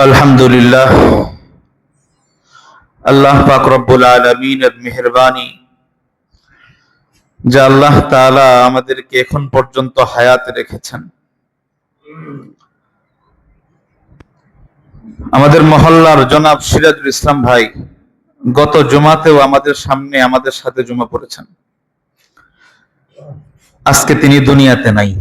আলহামদুলিল্লাহ, আল্লাহ পাক রব্বুল আলামিনের মেহেরবানি যে আল্লাহ তাআলা আমাদেরকে এখন পর্যন্ত হায়াত রেখেছেন। আমাদের মহল্লার জনাব সিরাজুল ইসলাম ভাই গত জুমাতেও আমাদের সামনে আমাদের সাথে জুমা পড়েছেন। আজকে তিনি দুনিয়াতে নাই।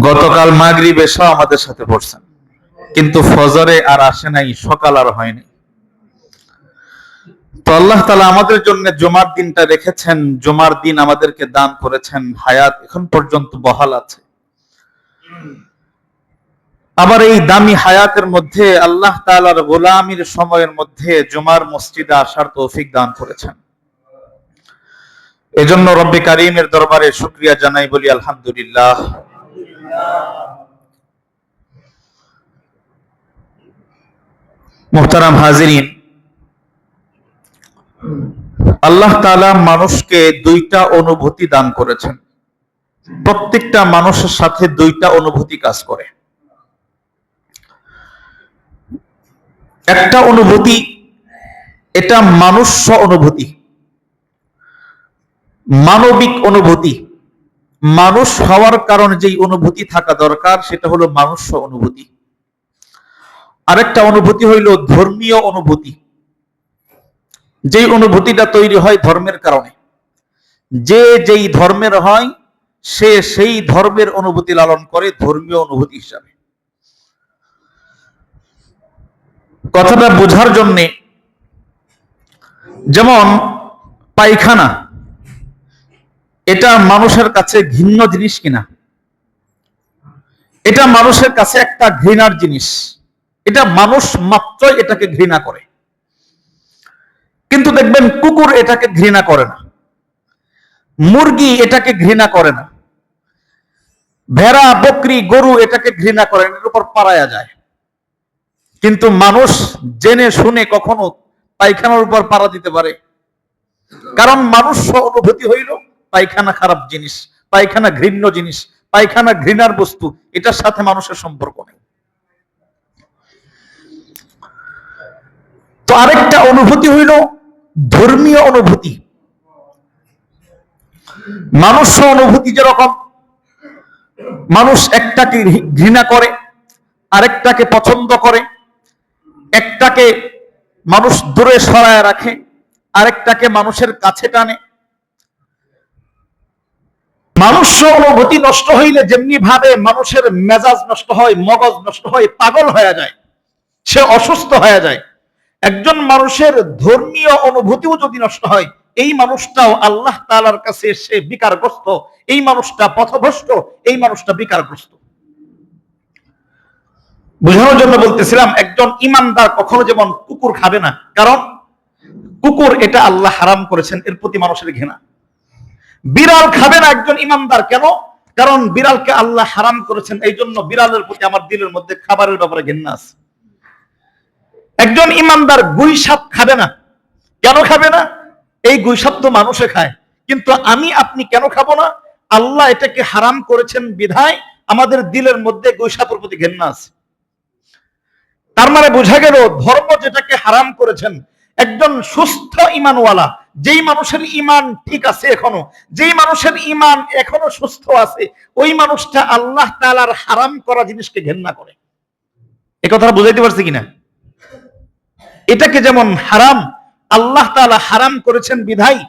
গতকাল মাগরিব এশা আমাদের সাথে পড়ছেন, কিন্তু ফজরে আর আসে নাই, সকাল আর হয়নি। তো আল্লাহ তাআলা আমাদের জন্য জুমার দিনটা রেখেছেন, জুমার দিন আমাদেরকে দান করেছেন, হায়াত এখন পর্যন্ত বহাল আছে। আবার এই দামি হায়াতের মধ্যে আল্লাহ তাআলার গোলামির সময়ের মধ্যে জুমার মসজিদে আসার তৌফিক দান করেছেন। এজন্য রব্বে কারীমের দরবারে শুকরিয়া জানাই, বলি আলহামদুলিল্লাহ। মুহতারাম হাজিরিন, আল্লাহ তাআলা মানুষকে দুইটা অনুভূতি দান করেছেন। প্রত্যেকটা মানুষের সাথে দুইটা অনুভূতি কাজ করে। একটা অনুভূতি, এটা মানুষ্য অনুভূতি, মানবিক অনুভূতি। মানুষ হওয়ার কারণে যেই অনুভূতি থাকা দরকার সেটা হলো মানুষ্য অনুভূতি। আরেকটা অনুভূতি হইল ধর্মীয় অনুভূতি, যেই অনুভূতিটা তৈরি হয় ধর্মের কারণে। যে যেই ধর্মের হয় সে সেই ধর্মের অনুভূতি লালন করে ধর্মীয় অনুভূতি হিসাবে। কথাটা বোঝার জন্য, যেমন পায়খানা, এটা মানুষের কাছে ঘৃণ্য জিনিস কিনা? এটা মানুষের কাছে একটা ঘৃণার জিনিস। এটা মানুষ মাত্রই এটাকে ঘৃণা করে। কিন্তু দেখবেন কুকুর এটাকে ঘৃণা করে না, মুরগি এটাকে ঘৃণা করে না, ভেড়া, বকরি, গরু এটাকে ঘৃণা করে, এর উপর পাড়ায়া যায়। কিন্তু মানুষ জেনে শুনে কখনো পায়খানার উপর পাড়া দিতে পারে? কারণ মানুষ অনুভূতি হইল পায়খানা খারাপ জিনিস, পায়খানা ঘৃণ্য জিনিস, পায়খানা ঘৃণার বস্তু, এটার সাথে মানুষের সম্পর্ক নেই। তো আরেকটা অনুভূতি হইল ধর্মীয় অনুভূতি। মানুষ অনুভূতি যেরকম, মানুষ একটাকে ঘৃণা করে, আরেকটাকে পছন্দ করে, একটাকে মানুষ দূরে সরায় রাখে, আরেকটাকে মানুষের কাছে টানে। মানুষ অনুভূতি নষ্ট হইলে যেমনি ভাবে মানুষের মেজাজ নষ্ট হয়, মগজ নষ্ট হয়, পাগল হয়ে যায়, সে অসুস্থ হয়ে যায়। একজন মানুষের ধর্মীয় অনুভূতিও যদি নষ্ট হয়, এই মানুষটাও আল্লাহ তাআলার কাছে সে বিকারগ্রস্ত, এই মানুষটা পথভ্রষ্ট, এই মানুষটা বিকারগ্রস্ত। বোঝানোর জন্য বলতেছিলাম, একজন ইমানদার কখনো যেমন কুকুর খাবে না, কারণ কুকুর এটা আল্লাহ হারাম করেছেন, এর প্রতি মানুষের ঘৃণা। বিড়াল খাবে না একজন ইমানদার, কেন? কারণ বিড়ালকে আল্লাহ হারাম করেছেন, এই জন্য বিড়ালের প্রতি আমার দিলের মধ্যে খাবারের ব্যাপারে ঘৃণা আছে। একজন ইমানদার গুই সাপ খাবে না, কেন খাবে না? এই গুই সাপ তো মানুষে খায়, কিন্তু আমি আপনি কেন খাবো না? আল্লাহ এটাকে হারাম করেছেন বিধায় আমাদের দিলের মধ্যে গুই সাপের প্রতি ঘৃণা আছে। তার মানে বোঝা গেল, ধর্ম যেটাকে হারাম করেছেন, একজন সুস্থ ঈমানওয়ালা, যেই মানুষের ঈমান ঠিক আছে এখনো, যেই মানুষের ঈমান এখনো সুস্থ আছে, ওই মানুষটা আল্লাহ তাআলার হারাম করা জিনিসকে ঘৃণা করে। এই কথাটা বুঝাইতে পারছি কিনা? এটাকে যেমন হারাম, আল্লাহ তাআলা হারাম করেছেন বিধায়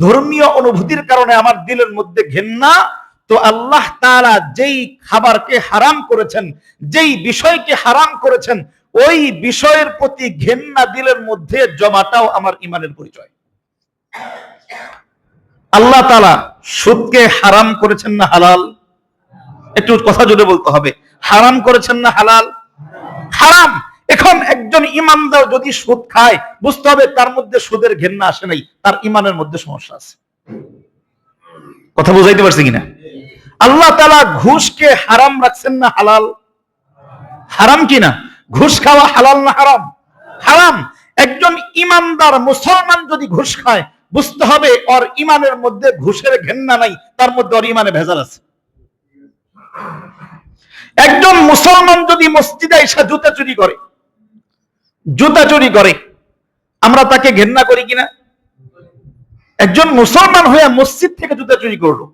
ধর্মীয় অনুভূতির কারণে আমার দিলের মধ্যে ঘৃণা, তো আল্লাহ তাআলা যেই খাবারকে হারাম করেছেন, যেই বিষয়কে হারাম করেছেন, ওই বিষয়ের প্রতি ঘৃণা দিলের মধ্যে জমাটাও আমার ঈমানের পরিচয়। আল্লাহ তাআলা সুদকে হারাম করেছেন না হালাল? একটু কথা জুড়ে বলতে হবে, হারাম করেছেন না হালাল? হারাম। এখন একজন ঈমানদার যদি সুদ খায়, বুঝতে হবে তার মধ্যে সুদের ঘৃণা আসে নাই, তার ঈমানের মধ্যে সমস্যা আছে। কথা বুঝাইতে পারছি কিনা? আল্লাহ তাআলা ঘুষকে হারাম রাখছেন না হালাল? হারাম কিনা? ঘুষ খাওয়া হালাল না হারাম? হারাম। একজন ঈমানদার মুসলমান যদি ঘুষ খায়, বুঝতে হবে ওর ঈমানের মধ্যে ঘুষের ঘৃণা নাই, তার মধ্যে ওর ঈমানে ভেজাল আছে। একজন মুসলমান যদি মসজিদে এসে জুতা চুরি করে আমরা তাকে ঘৃণা করি কিনা? একজন মুসলমান হয়ে মসজিদ থেকে জুতা চুরি করলো,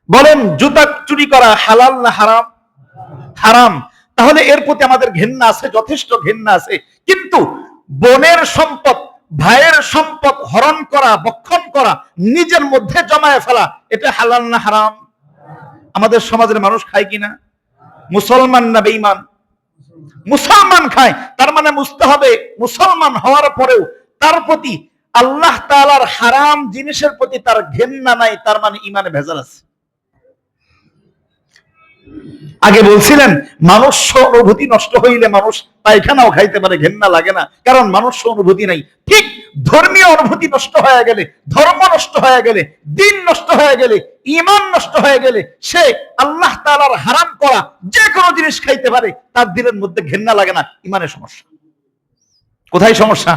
বলেন জুতা চুরি করা হালাল না হারাম? হারাম। তাহলে এর প্রতি আমাদের ঘৃণা আছে, যথেষ্ট ঘৃণা আছে। কিন্তু বোনের সম্পদ, ভাইয়ের সম্পদ হরণ করা, বক্ষণ করা, নিজের মধ্যে জমায়ে ফেলা, এটা হালাল না হারাম? আমাদের সমাজের মানুষ খায় কিনা? মুসলমান না বেঈমান? মুসলমান খায়। তার মানে বুঝতে হবে মুসলমান হওয়ার পরেও তার প্রতি আল্লাহ তাআলার হারাম জিনিসের প্রতি তার ঘৃণা নাই, তার মানে ঈমানে ভেজাল আছে। আগে বলছিলেন মানুষ অনুভূতি নষ্ট হইলে মানুষ পায়খানাও খাইতে পারে, ঘৃণা লাগে না, কারণ মানুষ অনুভূতি নাই। ঠিক ধর্মীয় অনুভূতি নষ্ট হয়ে গেলে, ধর্ম নষ্ট হয়ে গেলে, দিন নষ্ট হয়ে গেলে, ঈমান নষ্ট হয়ে গেলে সে আল্লাহ তাআলার হারাম করা যে কোনো জিনিস খাইতে পারে, তার দিলের মধ্যে ঘৃণা লাগে না। ঈমানের সমস্যা। কোথায় সমস্যা?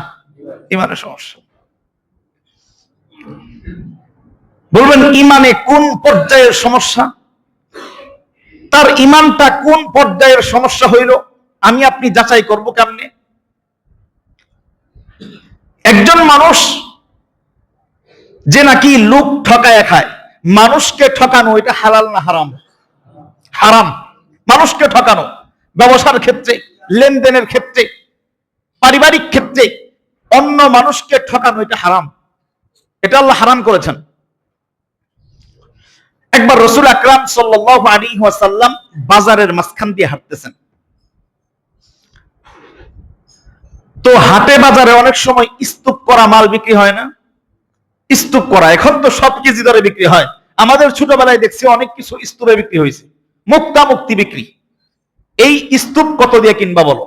ঈমানের সমস্যা। বলবেন ঈমানে কোন পর্যায়ের সমস্যা? তার ঈমানটা কোন পর্যায়ের সমস্যা হইল আমি আপনি যাচাই করব কেমনে? একজন মানুষ যে নাকি লোক ঠকায় খায়, মানুষকে ঠকানো এটা হালাল না হারাম? হারাম। মানুষকে ঠকানো, ব্যবসার ক্ষেত্রে, লেনদেনের ক্ষেত্রে, পারিবারিক ক্ষেত্রে অন্য মানুষকে ঠকানো এটা হারাম। এটা আল্লাহ হারাম করেছেন। একবার রাসূল আকরাম সাল্লাল্লাহু আলাইহি ওয়াসাল্লাম বাজারের মাঝখান দিয়ে হাঁটতেছেন। তো হাটে বাজারে অনেক সময় স্তূপ করা মাল বিক্রি হয় না? স্তূপ করা, এখন তো সব কেজি দরে বিক্রি হয়। আমাদের ছোটবেলায় দেখছি অনেক কিছু স্তূপে বিক্রি হয়েছে, মুক্তি বিক্রি। এই স্তূপ কত দিয়ে কিনবা বলো?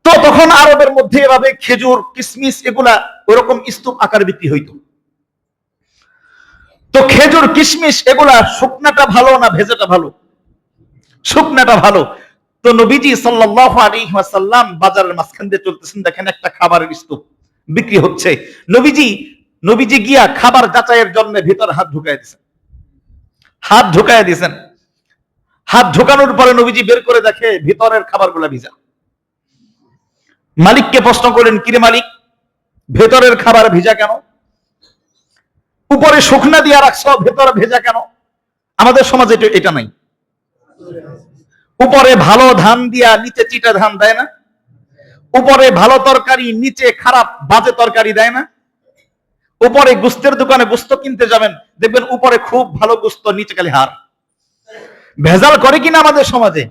তো তখন আরবের মধ্যে এভাবে খেজুর, কিশমিশ এগুলা ওরকম স্তূপ আকার বিক্রি হইতো। তো খেজুর, কিশমিশ এগুলা শুকনাটা ভালো না ভেজাটা ভালো? শুকনাটা ভালো। তো নবীজি সাল্লাল্লাহু আলাইহি ওয়াসাল্লাম বাজারের মাঝখান দিয়ে চলতেছেন, দেখেন একটা খাবারের স্তূপ বিক্রি হচ্ছে। নবীজি গিয়া খাবার যাচাইয়ের জন্য ভিতর হাত ঢুকায় দিয়েছেন। হাত ঢোকানোর পরে নবীজি বের করে দেখে ভিতরের খাবারগুলা ভিজা। মালিককে প্রশ্ন করেন, কিরে মালিক, ভেতরের খাবার ভিজা কেন? উপরে শুকনা দিয়া রাখছো, ভেতরে ভেজা কেন? আমাদের সমাজে এটা নাই। উপরে ভালো ধান দিয়া নিচে চিটা ধান দেয় না? উপরে ভালো তরকারি, নিচে খারাপ বাজে তরকারি দেয় না? উপরে গোস্তের দোকানে গোস্ত কিনতে যাবেন, দেখবেন উপরে খুব ভালো গোস্ত, নিচে খালি হাড়। ভেজাল করে কিনা আমাদের সমাজে?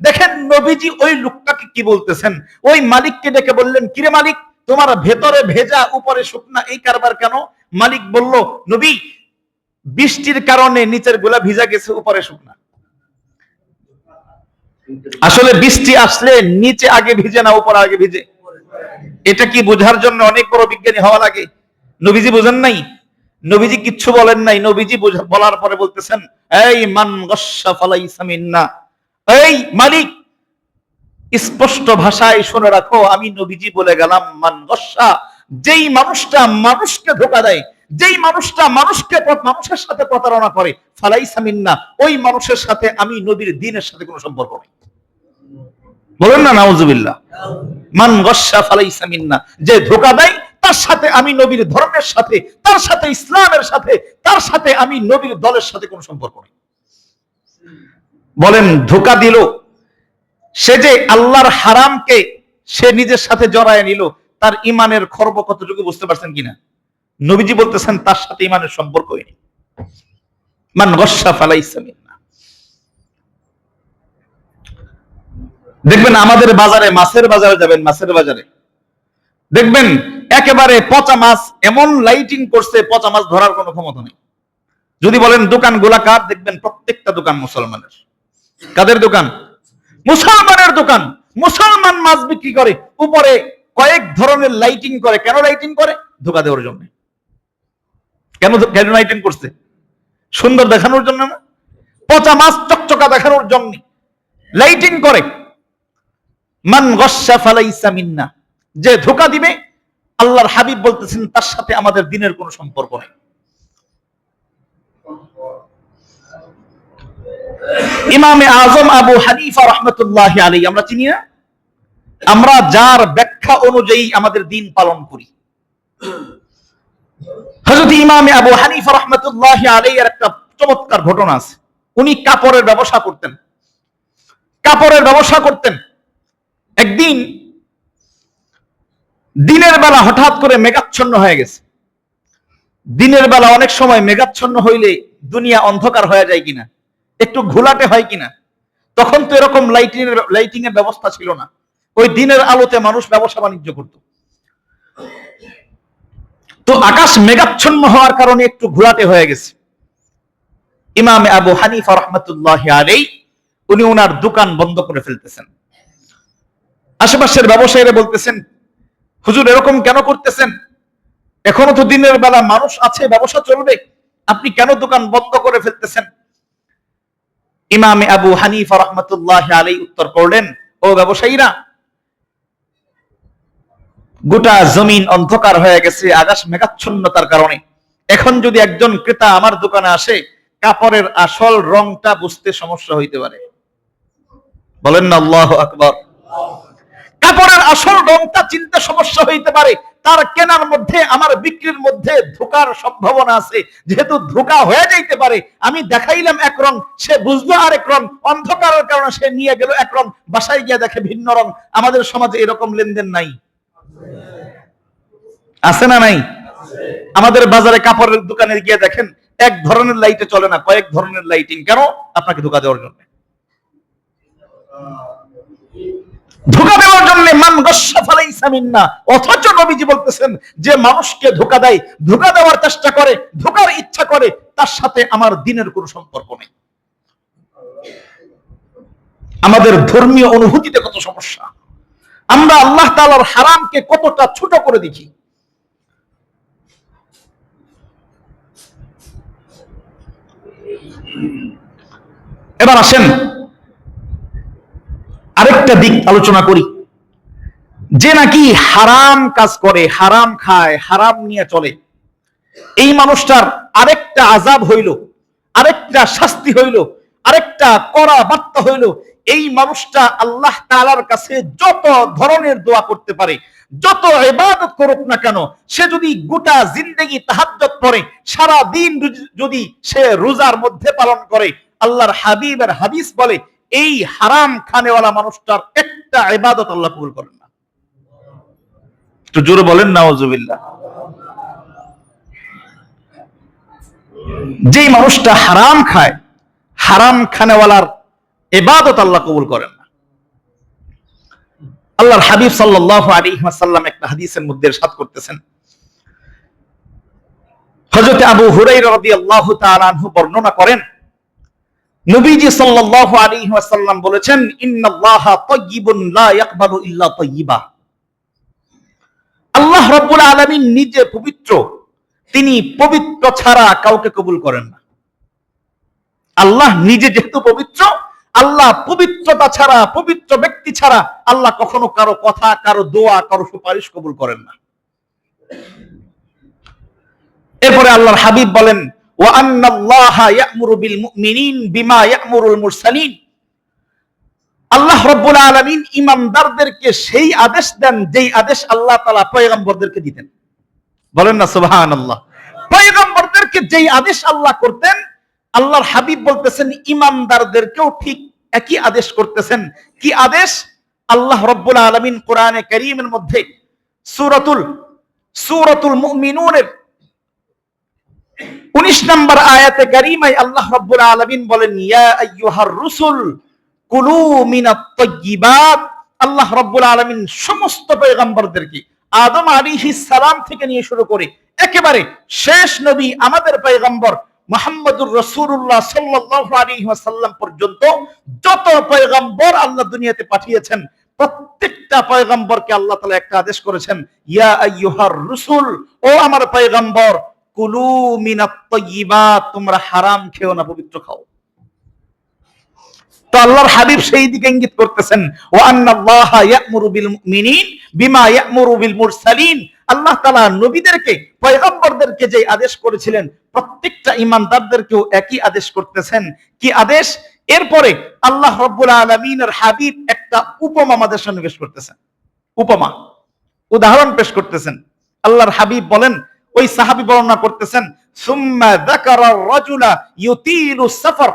দেখেন নবীজি ওই লোকটাকে কি বলতেছেন, ওই মালিককে ডেকে বললেন, কিরে মালিক, তোমার ভেতরে ভেজা উপরে শুকনা, এই কারবার কেন? মালিক বলল, নবী, বৃষ্টির কারণে নিচের গুলা ভিজা গেছে, উপরে শুকনা। আসলে বৃষ্টি আসলে নিচে আগে ভিজে না উপরে আগে ভিজে? এটা কি বোঝার জন্য অনেক বড় বিজ্ঞানী হওয়া লাগে? নবীজি বোঝেন নাই? নবীজি কিচ্ছু বলেন নাই। নবীজি বলার পরে বলতেছেন, এই মান গস্সা ফালাইসা মিন্না। এই মালিক, স্পষ্ট ভাষায় শুনে রাখো, আমি নবীজি বলে গেলাম, মান গস্সা, যেই মানুষটা মানুষকে ধোঁকা দেয়, যেই মানুষটা মানুষের সাথে প্রতারণা করে, ফালাইসা মিন্না, ওই মানুষের সাথে আমি নবীর দ্বীনের সাথে কোনো সম্পর্ক নেই। বলেন না নাউজুবিল্লাহ। মান গস্সা ফালাইসা মিন্না, যে ধোঁকা দেয় তার সাথে আমি নবীর ধর্মের সাথে, তার সাথে ইসলামের সাথে, তার সাথে আমি নবীর দলের সাথে কোনো সম্পর্ক নেই। বলেন ধোঁকা দিল, সে যে আল্লাহর হারামকে সে নিজের সাথে জড়ায় নিল, তার ইমানের খর্ব কতটুকু বুঝতে পারছেন কিনা? নবীজি বলতেছেন তার সাথে ইমানের সম্পর্কই নেই। মান গস্সা ফালাইসা মিন্না। দেখবেন আমাদের বাজারে, মাছের বাজারে যাবেন, মাছের বাজারে দেখবেন একেবারে পচা মাছ এমন লাইটিং করছে, পচা মাছ ধরার কোনো ক্ষমতা নেই। যদি বলেন দোকান গোলাকার, দেখবেন প্রত্যেকটা দোকান মুসলমানের। কাদের দোকান? মুসলমানের দোকান। মুসলমান মাছ বিক্রি করে, উপরে কয়েক ধরনের লাইটিং করে। কেন লাইটিং করে? ধোঁকা দেওয়ার জন্য। কেন লাইটিং করছে? সুন্দর দেখানোর জন্য না, পচা মাছ চকচকা দেখানোর জন্য লাইটিং করে। মান গস্সা ফালাইসা মিন্না, যে ধোঁকা দিবে, আল্লাহর হাবিব বলতেছেন তার সাথে আমাদের দ্বীনের কোনো সম্পর্ক নেই। ইমামে আজম আবু হানিফা রাহমাতুল্লাহি আলাইহি আমরা চিনি না? আমরা যার ব্যাখ্যা অনুযায়ী আমাদের দিন পালন করি। হযরত ইমামে আবু হানিফা রাহমাতুল্লাহি আলাইহি এর একটা চমৎকার ঘটনা আছে। উনি কাপড়ের ব্যবসা করতেন। একদিন দিনের বেলা হঠাৎ করে মেঘাচ্ছন্ন হয়ে গেছে। দিনের বেলা অনেক সময় মেঘাচ্ছন্ন হইলে দুনিয়া অন্ধকার হয়ে যায় কিনা, একটু ঘোলাটে হয় কিনা। তখন তো এরকম লাইটিং এর ব্যবস্থা ছিল না। ওই দিনের আলোতে মানুষ ব্যবসা বাণিজ্য করত। তো আকাশ মেঘাচ্ছন্ন হওয়ার কারণে একটু ঘোলাটে হয়ে গেছে। ইমামে আবু হানিফা রাহমাতুল্লাহি আলাইহি উনি ওনার দোকান বন্ধ করে ফেলতেছেন। আশেপাশের ব্যবসায়ীরা বলতেছেন, হুজুর এরকম কেন করতেছেন? এখনো তো দিনের বেলা মানুষ আছে, ব্যবসা চলবে, আপনি কেন দোকান বন্ধ করে ফেলতেছেন? ইমামে আবু হানিফা রাহমাতুল্লাহি আলাইহি উত্তর করলেন, ও ব্যবসায়ীরা, গোটা জমিন অন্ধকার হয়ে গেছে আকাশ মেঘাচ্ছন্নতার কারণে। এখন যদি একজন ক্রেতা আমার দোকানে আসে, কাপড়ের আসল রংটা বুঝতে সমস্যা হইতে পারে। বলেন না আল্লাহু আকবার। কাপড়ের আসল রংটা চিনতে সমস্যা হইতে পারে। তার কেনার মধ্যে আমার বিক্রির মধ্যে ধোকার সম্ভাবনা আছে। যেহেতু ধোকা হয়ে যাইতে পারে, আমি দেখাইলাম এক রং, সে বুঝলো আরেক রং, অন্ধকারের কারণে সে নিয়ে গেল এক রং, বাসায় গিয়ে দেখে ভিন্ন রং। আমাদের সমাজে এরকম লেনদেন নাই? আছে না নাই? আমাদের বাজারে কাপড়ের দোকানে গিয়ে দেখেন এক ধরনের লাইটে চলে না, কয়েক ধরনের লাইটিং। কেন? আপনাকে ধোকা দেওয়ার জন্য। ধোকা দেওয়ার জন্য। মান গাশশা ফালাইসা মিন্না। অথচ নবীজি বলতেছেন, যে মানুষকে ধোকা দেয়, ধোকা দেওয়ার চেষ্টা করে, ধোকার ইচ্ছা করে, তার সাথে আমার দ্বীনের কোনো সম্পর্ক নেই। আমাদের ধর্মীয় অনুভূতিতে কত সমস্যা। আমরা আল্লাহ তাআলার হারামকে কতটা ছোট করে দেখি। এবার আসেন আরেকটা দিক আলোচনা করি। যে নাকি হারাম কাজ করে, হারাম খায়, হারাম নিয়ে চলে, এই মানুষটার আরেকটা আযাব হইল, আরেকটা শাস্তি হইল, আরেকটা কড়া বার্তা হইল। এই মানুষটা আল্লাহ তাআলার কাছে যত ধরনের দোয়া করতে পারে, যত ইবাদত করুক না কেন, সে যদি গোটা জিন্দেগি তাহাজ্জুদ পড়ে, সারা দিন যদি সে রোজার মধ্যে পালন করে, আল্লাহর হাবিবের হাদিস বলে এই হারাম খানেওয়ালা মানুষটার একটা ইবাদত আল্লাহ কবুল করেন না। একটু জোরে বলেন নাউজুবিল্লাহ। যেই মানুষটা হারাম খায়, হারাম খানেওয়ালার ইবাদত আল্লাহ কবুল করেন না। আল্লাহর হাবিব সাল্লাল্লাহু আলাইহি ওয়াসাল্লাম একটা হাদিসের মধ্যে ইরশাদ করতেছেন, হযরত আবু হুরায়রা রাদিয়াল্লাহু তাআলা আনহু বর্ণনা করেন, নবীজি সাল্লাল্লাহু আলাইহি ওয়াসাল্লাম বলেছেন, ইন্নাল্লাহা তাইয়্যিবুন লা ইয়াকবালু ইল্লা তাইয়্যিবা। আল্লাহ রাব্বুল আলামিন নিজে পবিত্র, তিনি পবিত্র ছাড়া কাউকে কবুল করেন না। আল্লাহ নিজে যেহেতু পবিত্র, আল্লাহ পবিত্রতা ছাড়া, পবিত্র ব্যক্তি ছাড়া আল্লাহ কখনো কারো কথা, কারো দোয়া, কারো সুপারিশ কবুল করেন না। এরপরে আল্লাহর হাবিব বলেন, ওয়া আন্নাল্লাহা ইয়া'মুরু বিল মুমিনিন বিমা ইয়া'মুরুল মুরসালিন। আল্লাহ রাব্বুল আলামিন ঈমানদারদেরকে সেই আদেশ দেন যেই আদেশ আল্লাহ তাআলা পয়গম্বরদেরকে দিতেন। বলেন না সুবহানাল্লাহ। পয়গম্বরদেরকে যেই আদেশ আল্লাহ করতেন, আল্লাহর হাবিব বলতেছেন ঈমানদারদেরকেও ঠিক একই আদেশ করতেছেন। কি আদেশ? আল্লাহ রাব্বুল আলামিন কোরআনে কারীমের মধ্যে সূরাতুল মুমিনুনের 19 নম্বর আয়াতে কারীমায় আল্লাহ রাব্বুল আলামিন বলেন, ইয়া আইয়ুহার রুসুল কুলু মিনাত তাইয়্যিবাত। আল্লাহ রাব্বুল আলামিন সমস্ত পয়গম্বরদেরকে আদম আলাইহিস সালাম থেকে নিয়ে শুরু করে একেবারে শেষ নবী আমাদের পয়গম্বর মুহাম্মদুর রাসূলুল্লাহ সাল্লাল্লাহু আলাইহি ওয়াসাল্লাম পর্যন্ত যত পয়গম্বর আল্লাহ দুনিয়াতে পাঠিয়েছেন, প্রত্যেকটা পয়গম্বরকে আল্লাহ তাআলা একটা আদেশ করেছেন, ইয়া আইয়ুহার রুসুল, ও আমার পয়গম্বর, কুলু মিনাত তাইয়্যিবাত, তোমরা হারাম খেও না, পবিত্র খাও। তো আল্লাহর হাবিব সেই দিকে ইঙ্গিত করতেছেন, ওয়া আন্নাল্লাহা ইয়া'মুরু বিল মুমিনিন বিমা ইয়া'মুরু বিল মুরসালিন। আল্লাহ তাআলা নবীদেরকে, পয়গম্বরদেরকে যে আদেশ করেছিলেন, প্রত্যেকটা ঈমানদারদেরকেও একই আদেশ করতেছেন। কি আদেশ? এরপরে আল্লাহ রাব্বুল আলামিনের হাবিব একটা উপমা আমাদের সামনে পেশ করতেছেন। উপমা, উদাহরণ পেশ করতেছেন। আল্লাহর হাবিব বলেন, ওই সাহাবী বর্ণনা করতেছেন, সুম্মা যাকারা রাজুলা ইউতিলু সাফার।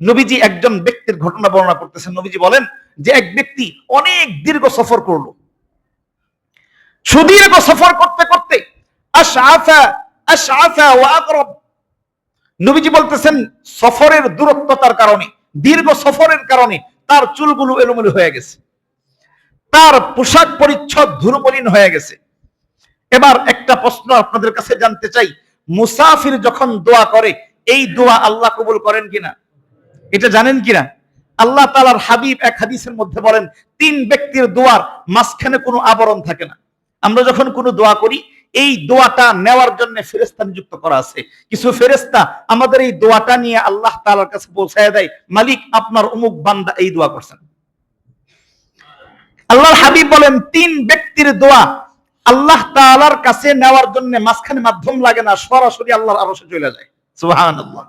নবীজি একজন ব্যক্তির ঘটনা বর্ণনা করতেছেন। নবীজি বলেন যে এক ব্যক্তি অনেক দীর্ঘ সফর করলো। সুদীর্ঘ সফর করতে করতে আশআফা আশআফা ওয়া আকরাব। নবীজি বলতেছেন সফরের দূরত্বতার কারণে, দীর্ঘ সফরের কারণে তার চুলগুলো এলোমেলো হয়ে গেছে, তার পোশাক পরিচ্ছদ ধুলোমলিন হয়ে গেছে। এবার একটা প্রশ্ন আপনাদের কাছে জানতে চাই, মুসাফির যখন দোয়া করে এই দোয়া আল্লাহ কবুল করেন কিনা? এটা জানেন কিনা? আল্লাহ তাআলার হাবিব এক হাদিসের মধ্যে বলেন, 3 ব্যক্তির দোয়ার মাঝখানে কোনো আবরণ থাকে না। আমরা যখন কোনো দোয়া করি এই দোয়াটা নেওয়ার জন্য ফেরেশতা নিযুক্ত করা আছে। কিছু ফেরেশতা আমাদের এই দোয়াটা নিয়ে আল্লাহ তাআলার কাছে পৌঁছায় দেয়, মালিক আপনার অমুক বান্দা এই দোয়া করছেন। আল্লাহর হাবিব বলেন 3 ব্যক্তির দোয়া আল্লাহ তাআলার কাছে নেওয়ার জন্য মাঝখানে মাধ্যম লাগে না, সরাসরি আল্লাহর আরশে চলে যায়। সুবহানাল্লাহ।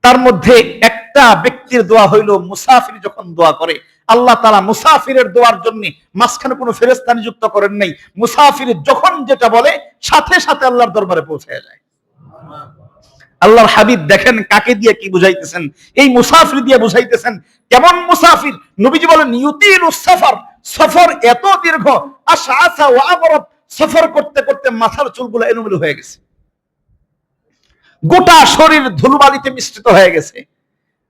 তার মধ্যে একটা ব্যক্তির দোয়া হইল মুসাফির যখন দোয়া করে, আল্লাহ তাআলা মুসাফিরের দোয়ার জন্য মাঝখানে কোনো ফেরেশতা নিযুক্ত করেন নাই। মুসাফির যখন যেটা বলে সাথে সাথে আল্লাহর দরবারে পৌঁছে যায়। আল্লাহর হাবিব দেখেন কাকে দিয়ে কি বুঝাইতেছেন, এই মুসাফির দিয়ে বুঝাইতেছেন। কেমন মুসাফির? নবীজি বলেন ইউতিলুস সাফার, সফর এত দীর্ঘ, আশআসা ওয়া আকরাব, সফর করতে করতে মাথার চুলগুলো এলোমেলো হয়ে গেছে, গোটা শরীর ধুলোবালিতে মিশ্রিত হয়ে গেছে।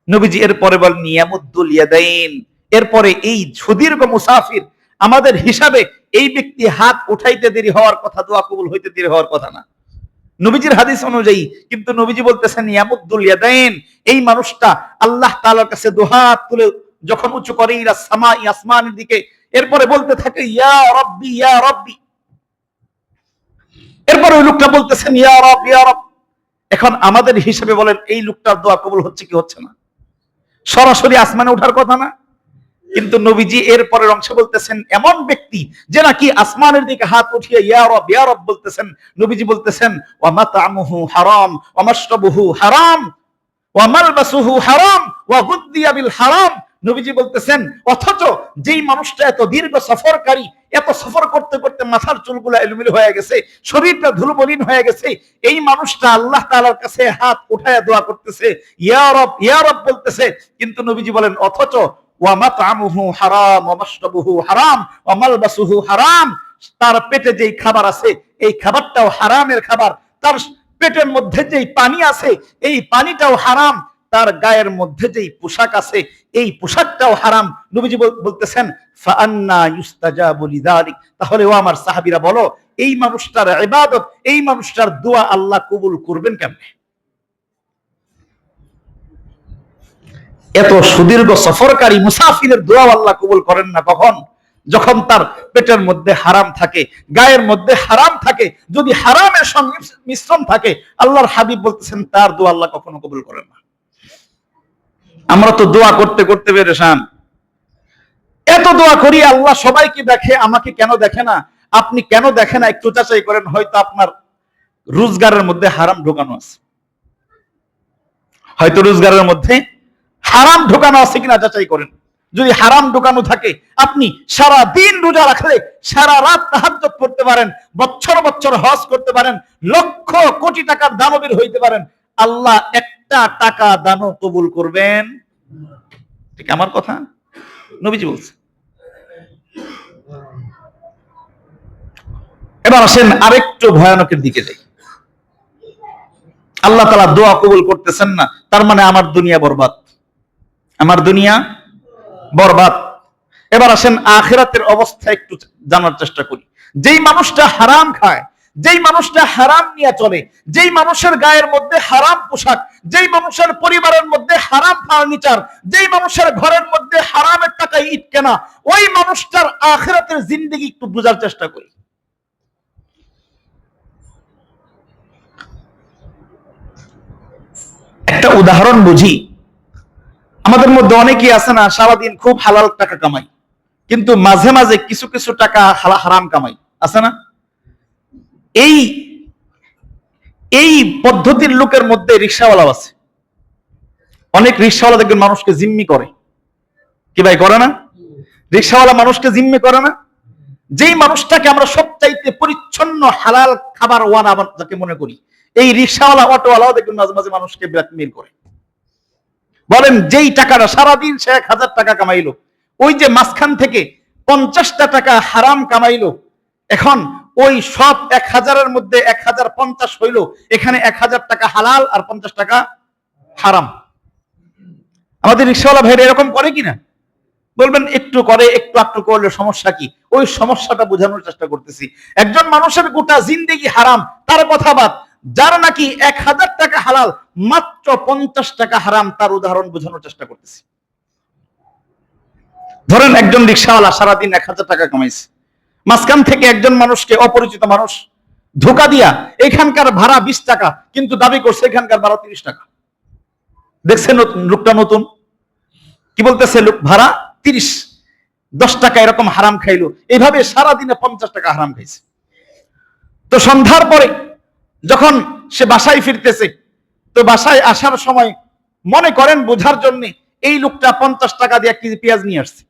নবীজি এরপরে বলেন ইয়ামুদ্দুল ইয়াদাইন, এরপরে এই সুদীর্ঘ মুসাফির আমাদের হিসাবে এই ব্যক্তি হাত উঠাইতে দেরি হওয়ার কথা, দোয়া কবুল হইতে দেরি হওয়ার কথা না নবীজির হাদিস অনুযায়ী। কিন্তু নবীজি বলতেছেন ইয়ামুদ্দুল ইয়াদাইন, এই মানুষটা আল্লাহ তাআলার কাছে দুহাত তুলে যখন উঁচু করে ইলা সামাই, আসমানের দিকে, এরপরে বলতে থাকে ইয়া রাব্বি ইয়া রাব্বি। এরপরে ওই লোকটা বলতেছেন ইয়া রাব ইয়া রাব। এখন আমাদের হিসেবে বলেন এই লোকটার দোয়া কবুল হচ্ছে কি হচ্ছে না? সরাসরি আসমানে ওঠার কথা না? কিন্তু নবীজি এর পরের অংশে বলতেছেন এমন ব্যক্তি যে নাকি আসমানের দিকে হাত উঠিয়ে ইয়া রব বলতেছেন। নবীজি বলতেছেন ওয়া মাতআমুহু হারাম ওয়া মাশরাবুহু হারাম ওয়া মালবাসুহু হারাম ওয়া গুদ্দিয়া বিল হারাম। নবীজি বলতেছেন অথচ যেই মানুষটা এত দীর্ঘ সফরকারী, এত সফর করতে করতে মাথার চুলগুলো এলোমেলো হয়ে গেছে, শরীরটা ধুলোমলিন হয়ে গেছে, এই মানুষটা আল্লাহ তাআলার কাছে হাত উঠায়া দোয়া করতেছে, ইয়া রব বলতেছে। কিন্তু নবীজি বলেন অথচ ওয়া মাতআমুহু হারাম ওয়া মাশরাবুহু হারাম ওয়া মালবাসুহু হারাম, তার পেটে যেই খাবার আছে এই খাবারটাও হারামের খাবার, তার পেটের মধ্যে যেই পানি আছে এই পানিটাও হারাম, তার গায়ের মধ্যে যেই পোশাক আছে এই পোশাকটাও হারাম। নবীজি বলতেছেন ফাআন্না ইউস্তাজাবু লিযালিক, তাহলে ও আমার সাহাবীরা বলো এই মানুষটার ইবাদত, এই মানুষটার দোয়া আল্লাহ কবুল করবেন কেমনে? এত সুদীর্ঘ সফরকারী মুসাফিরের দোয়া আল্লাহ কবুল করেন না কখন? যখন তার পেটের মধ্যে হারাম থাকে, গায়ের মধ্যে হারাম থাকে, যদি হারামের সঙ্গে মিশ্রণ থাকে, আল্লাহর হাবিব বলতেছেন তার দোয়া আল্লাহ কখনো কবুল করেন না। আমরা তো দোয়া করতে করতে পেরেশান। এত দোয়া করি আল্লাহ সবাইকে দেখে, আমাকে কেন দেখে না? আপনি কেন দেখে না একটু যাচাই করেন। হয়তো আপনার রোজগারের মধ্যে হারাম ঢোকানো আছে, হয়তো রোজগারের মধ্যে হারাম ঢোকানো আছে কিনা যাচাই করেন। যদি হারাম ঢোকানো থাকে, আপনি সারা দিন রোজা রাখলে, সারা রাত তাহাজ্জুদ পড়তে পারেন, বছর বছর হজ করতে পারেন, লক্ষ কোটি টাকার দানবীর হইতে পারেন, আল্লাহ একটা টাকা দানও কবুল করবেন? ঠিক আমার কথা নবীজি বলছে। এবার আসেন আরেকটু ভয়ানকের দিকে যাই। আল্লাহ তাআলা দোয়া কবুল করতেছেন না, তার মানে আমার দুনিয়া বরবাদ, আমার দুনিয়া বরবাদ। এবার আসেন আখিরাতের অবস্থা একটু জানার চেষ্টা করি। যেই মানুষটা হারাম খায়, যেই মানুষটা হারাম নিয়ে চলে, যেই মানুষের গায়ের মধ্যে হারাম পোশাক, যেই মানুষের পরিবারের মধ্যে হারাম ফার্নিচার, যেই মানুষের ঘরের মধ্যে হারামের টাকায় ইট কেনা, ওই মানুষটার আখিরাতের জিন্দেগি একটু বোঝার চেষ্টা করি। একটা উদাহরণ বুঝি। আমাদের মধ্যে অনেকেই আছে না সারাদিন খুব হালাল টাকা কামাই, কিন্তু মাঝে মাঝে কিছু কিছু টাকা হারাম কামাই, আছে না? এই পদ্ধতির লোকের মধ্যে রিকশাওয়ালাও আছে, অনেক রিকশাওয়ালা দেখবেন মানুষকে জিম্মি করে, কি ভাই করে না? রিকশাওয়ালা মানুষকে জিম্মি করে না? যেই মানুষটাকে আমরা সবচাইতে পরিচ্ছন্ন হালাল খাবার ওয়ালা যাকে মনে করি, এই রিকশাওয়ালা অটোওয়ালাও দেখবেন মাঝে মাঝে মানুষকে ব্ল্যাকমেইল করে। বলেন যেই টাকাটা সারাদিন সে 1000 টাকা কামাইলো, ওই যে মাঝখান থেকে 50টা টাকা হারাম কামাইলো, এখন ওই সব 1000-এর মধ্যে 1050 হইল, এখানে 1000 টাকা হালাল আর 50 টাকা হারাম। আমাদের রিকশাওয়ালা ভাইরা এরকম করে কিনা? বলবেন একটু করে, একটু একটু করলে সমস্যা কি? ওই সমস্যাটা বোঝানোর চেষ্টা করতেছি। একজন মানুষের গোটা জিন্দেগি হারাম, তার কথা বাদ, যার নাকি 1000 টাকা হালাল, মাত্র 50 টাকা হারাম, তার উদাহরণ বোঝানোর চেষ্টা করতেছি। ধরেন একজন রিকশাওয়ালা সারাদিন 1000 টাকা কামাইছে, মাঝখান থেকে একজন মানুষকে, অপরিচিত মানুষ, ধোকা দিয়া এখানকার ভাড়া 20 টাকা, কিন্তু দাবি করছে এখানকার ভাড়া 30 টাকা। দেখছেন লোকটা নতুন কি বলতেছে, লোক ভাড়া 30, 10 টাকা এরকম হারাম খাইলো। এইভাবে সারাদিনে 50 টাকা হারাম খাইছে। তো সন্ধ্যার পরে যখন সে বাসায় ফিরতেছে, তো বাসায় আসার সময় মনে করেন বোঝার জন্য এই লোকটা 50 টাকা দিয়ে 1 কেজি পেঁয়াজ নিয়ে আসছে।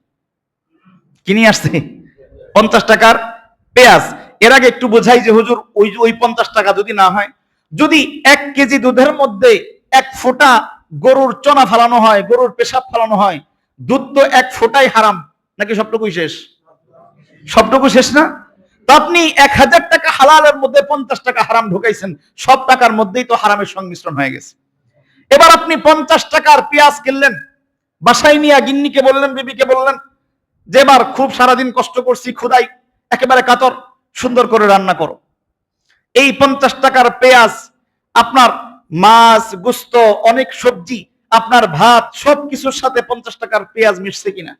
কি নিয়ে আসছে? 50 টাকার পেঁয়াজ। এর আগে একটু বোঝাই যে হুজুর ওই 50 টাকা যদি না হয়, যদি 1 কেজি দুধের মধ্যে 1 ফোঁটা গরুর চনা ফালানো হয়, গরুর পেশাব ফালানো হয়, দুধ তো 1 ফোঁটাই হারাম নাকি সবটুকুই শেষ? সবটুকু শেষ না? তো আপনি 1000 টাকা হালালের মধ্যে 50 টাকা হারাম ঢুকাইছেন, সব টাকার মধ্যেই তো হারামের সংমিশ্রণ হয়ে গেছে। এবার আপনি 50 টাকার পেঁয়াজ কিনলেন, বাসায় নিয়ে গিন্নিকে বললেন, বিবিকে বললেন যে এবার খুব সারাদিন কষ্ট করছি, ক্ষুধাই একেবারে কাতর, সুন্দর করে রান্না করো। এই 50 টাকার পেঁয়াজ আপনার মাছ, গোস্ত, অনেক সবজি, আপনার ভাত, সবকিছুর সাথে 50 টাকার পেঁয়াজ মিশছে কিনা?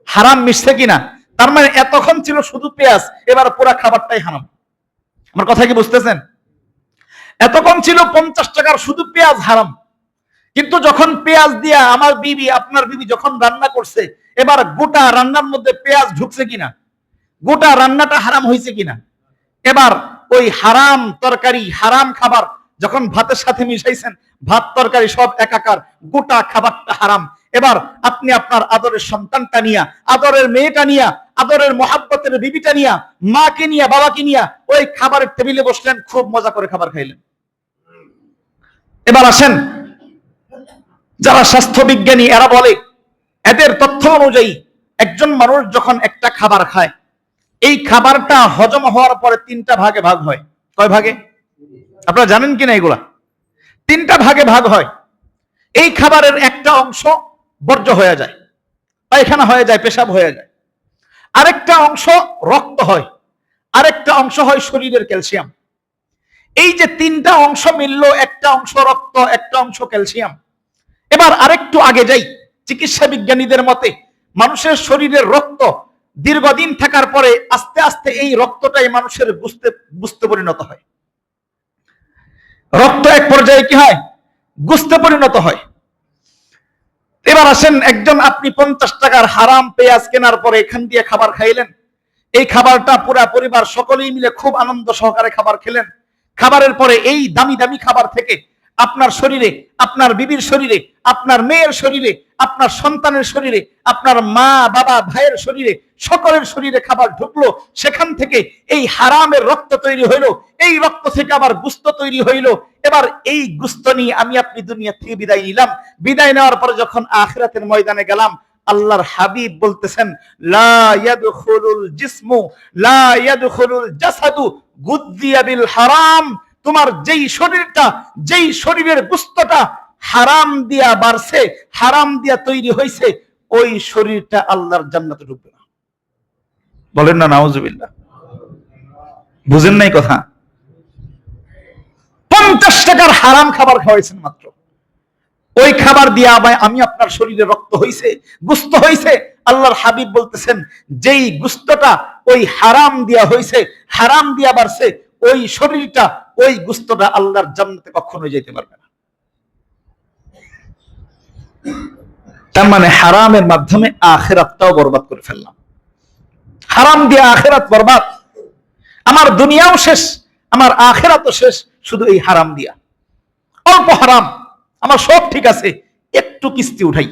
হারাম মিশছে কিনা? তার মানে এতক্ষণ ছিল শুধু পেঁয়াজ, এবার পুরো খাবারটাই হারাম। আমার কথা কি বুঝতেছেন? এতক্ষণ ছিল 50 টাকার শুধু পেঁয়াজ হারাম, কিন্তু যখন পেঁয়াজ দিয়া আমার বিবি, আপনার বিবি যখন রান্না করছে, এবার গোটা রান্নার মধ্যে পেঁয়াজ ঢুকছে কিনা? গোটা রান্নাটা হারাম হয়েছে কিনা? এবার ওই হারাম তরকারি, হারাম খাবার যখন ভাতের সাথে মিশাইছেন, ভাত তরকারি সব একাকার, গোটা খাবারটা হারাম। এবার আপনি আপনার আদরের সন্তানটা নিয়া, আদরের মেয়েটা নিয়া, আদরের মহাব্বতের বিবিটা নিয়া, মাকে নিয়া, বাবাকে নিয়া ওই খাবারের টেবিলে বসলেন, খুব মজা করে খাবার খাইলেন। এবার আসেন, যারা স্বাস্থ্য বিজ্ঞানী এরা বলে, এদের তথ্য অনুযায়ী একজন মানুষ যখন একটা খাবার খায়, এই খাবারটা হজম হওয়ার পরে 3টা ভাগে ভাগ হয়। কয় ভাগে? আপনারা জানেন কিনা এগুলা? 3টা ভাগে ভাগ হয়। এই খাবারের একটা অংশ বর্জ্য হয়ে যায়, পায়খানা হয়ে যায়, পেশাব হয়ে যায়। আরেকটা অংশ রক্ত হয়, আরেকটা অংশ হয় শরীরের ক্যালসিয়াম। এই যে 3টা অংশ মিলল, একটা অংশ রক্ত, একটা অংশ ক্যালসিয়াম। এবার আরেকটু আগে যাই, চিকিৎসা বিজ্ঞানীদের মতে মানুষের শরীরের রক্ত দীর্ঘদিন থাকার পরে আস্তে আস্তে এই রক্তটাই মানুষের বুঝতে পরিণত হয়। রক্ত এক পর্যায়ে কি হয়? গুস্তে পরিণত হয়। এবার আসেন, একজন আপনি 50 টাকার হারাম পেঁয়াজ কেনার পরে এখান দিয়ে খাবার খাইলেন। এই খাবারটা পুরা পরিবার সকলেই মিলে খুব আনন্দ সহকারে খাবার খেলেন। খাবারের পরে এই দামি দামি খাবার থেকে আপনার শরীরে, আপনার বিবির শরীরে, আপনার মেয়ের শরীরে, আপনার সন্তানের শরীরে, আপনার মা, বাবা, ভাইয়ের শরীরে, সকলের শরীরে খাবার ঢুকলো। সেখান থেকে এই হারামের রক্ত তৈরি হইলো, এই রক্ত থেকে আবার গুস্ত তৈরি হইলো। এবার এই গুস্ত নিয়ে আমি আপনি দুনিয়া থেকে বিদায় নিলাম। বিদায় নেওয়ার পরে যখন আখিরাতের ময়দানে গেলাম, আল্লাহর হাবিব বলতেছেন, লা ইয়াদখুলুল জিসমু লা ইয়াদখুলুল জাসাদু গুযযিয়া বিল হারাম। তোমার যেই শরীরটা, যেই শরীরের গুস্তটা হারাম দিয়া বাড়ছে, হারাম দিয়া তৈরি হয়েছে, ওই শরীরটা আল্লাহর জান্নাতে ঢুকবে না। বলেন না নাউজুবিল্লাহ? বুঝেন নাই কথা? 50 টাকার হারাম খাবার খাওয়াইছেন মাত্র, ওই খাবার দিয়া আমি আপনার শরীরে রক্ত হইছে, গুস্ত হইছে। আল্লাহর হাবিব বলতেছেন, যেই গুস্তটা ওই হারাম দিয়া হইছে, হারাম দিয়া বাড়ছে, ওই শরীরটা, ওই গুস্তটা আল্লাহর জান্নাতে কখনোই যেতে পারবে না। তার মানে হারামের মাধ্যমে আখিরাতটাও বরবাদ করে ফেললাম। হারাম দিয়ে আখিরাত বরবাদ। আমার দুনিয়াও শেষ, আমার আখিরাতও শেষ, শুধু এই হারাম দিয়া। অল্প হারাম, আমার সব ঠিক আছে, একটু কিস্তি উঠাই।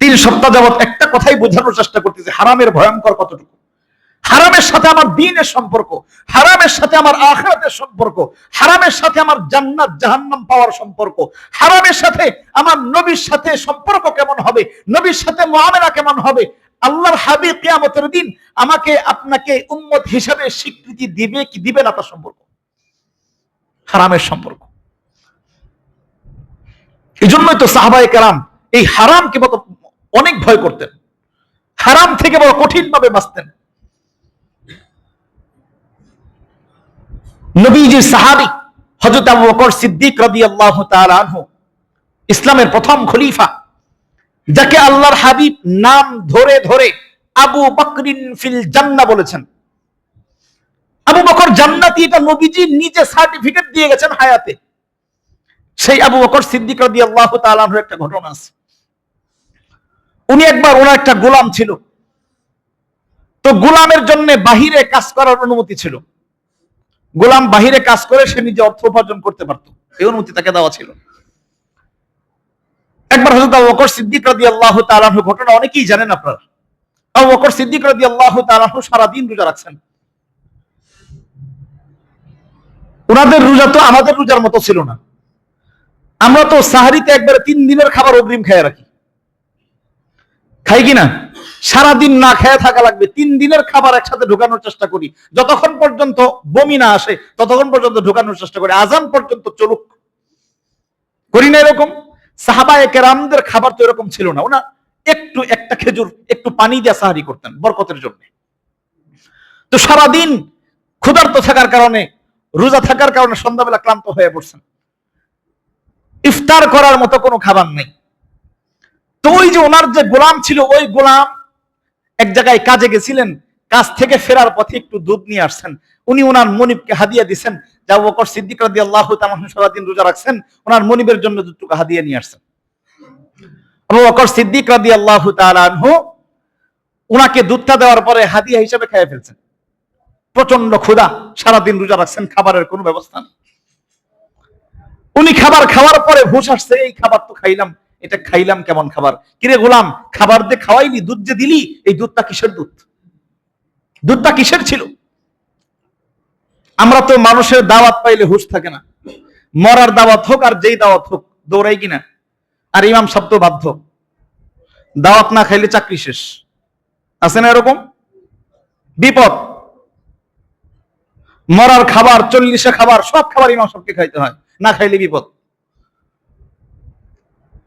3 সপ্তাহ যাবত একটা কথাই বোঝানোর চেষ্টা করতেছি, হারামের ভয়ঙ্কর কতটুকু। হারামের সাথে আমার দ্বীনের সম্পর্ক, হারামের সাথে আমার আখিরাতের সম্পর্ক, হারামের সাথে আমার জান্নাত জাহান্নাম পাওয়ার সম্পর্ক, হারামের সাথে আমার নবীর সাথে সম্পর্ক কেমন হবে, নবীর সাথে মুআমালা কেমন হবে, আল্লাহর হাবিব কিয়ামতের দিন আমাকে আপনাকে উম্মত হিসেবে স্বীকৃতি দিবে কি দিবে না তার সম্পর্ক, হারামের সম্পর্ক। এই জন্যই তো সাহাবায়ে কেরাম এই হারামকে অনেক ভয় করতেন, হারাম থেকে বড় কঠিন ভাবে বাঁচতেন। নবীজির সাহাবী হযরত আবু বকর সিদ্দিক রাদিয়াল্লাহু তাআলা আনহু, ইসলামের প্রথম খলিফা, যাকে আল্লাহর হাবিব নাম ধরে ধরে আবু বকরিন ফিল জান্নাহ বলেছেন। আবু বকর জান্নাতি, এটা নবীজি নিজে সার্টিফিকেট দিয়ে গেছেন হায়াতে। সেই আবু বকর সিদ্দিক রাদিয়াল্লাহু তাআলা আনহুর একটা ঘটনা আছে। উনি একবার, ওনার একটা গোলাম ছিল, তো গোলামের জন্য বাহিরে কাজ করার অনুমতি ছিল। গোলাম বাহিরে কাজ করে সে নিজে অর্থ উপার্জন করতে পারত, এই অনুমতি তাকে দেওয়া ছিল। একবার হযরত আবু বকর সিদ্দিক রাদিয়াল্লাহু তাআলা আনহু, ঘটনা অনেকেই জানেন আপনারা। আবু বকর সিদ্দিক রাদিয়াল্লাহু তাআলা আনহু সারা দিন রোজা রাখছেন। ওনাদের রোজা তো আমাদের রোজার মতো ছিল না। আমরা তো সাহারিতে একবারে 3 দিনের খাবার অগ্রিম খেয়ে রাখি, খাই কিনা? সারাদিন না খেয়ে থাকা লাগবে, 3 দিনের খাবার একসাথে ঢোকানোর চেষ্টা করি, যতক্ষণ পর্যন্ত বমি না আসে ততক্ষণ পর্যন্ত ঢোকানোর চেষ্টা করি, আজান পর্যন্ত চলুক। করি না এরকম? সাহাবায়ে কেরামদের খাবার তো এরকম ছিল না। ওনা একটু একটা খেজুর, একটু পানি দিয়ে সাহারি করতেন বরকতের জন্য। তো সারাদিন ক্ষুধার্ত থাকার কারণে, রোজা থাকার কারণে সন্ধ্যাবেলা ক্লান্ত হয়ে পড়ছেন, ইফতার করার মতো কোনো খাবার নেই। তো ওই যে ওনার যে গোলাম ছিল, ওই গোলাম এক জায়গায় কাজে গেছিলেন, কাজ থেকে ফেরার পথে একটু দুধ নিয়ে আসছেন। উনি ওনার মনিবকে হাদিয়া দিচ্ছেন। আবু বকর সিদ্দিক রাদিয়াল্লাহু তাআলা আনহু সারাদিন রোজা রাখছেন, ওনার মনিবের জন্য দুধটুকু হাদিয়া নিয়ে আসছেন। আবু বকর সিদ্দিক রাদিয়াল্লাহু তাআলা আনহু ওনাকে দুধটা দেওয়ার পরে হাদিয়া হিসেবে খেয়ে ফেলছেন। প্রচন্ড ক্ষুধা, সারাদিন রোজা রাখছেন, খাবারের কোনো ব্যবস্থা নেই। উনি খাবার খাওয়ার পরে হুঁশ আসছে, এই খাবার তো খাইলাম, এটা খাইলাম কেমন খাবার? কিরে গোলাম, খাবার দিয়ে খাওয়াইলি, দুধ যে দিলি, এই দুধটা কিসের দুধ? দুধটা কিসের ছিল? আমরা তো মানুষের দাওয়াত পাইলে হুঁশ থাকে না, মরার দাওয়াত হোক আর যেই দাওয়াত হোক দৌড়াই কিনা। আর ইমাম শব্দ বাধ্য, দাওয়াত না খাইলে চাকরি শেষ। আছে না এরকম? বিপদ। মরার খাবার, 40 খাবার, সব খাবার ইমাম সাহেবকে খাইতে হয়, না খাইলে বিপদ।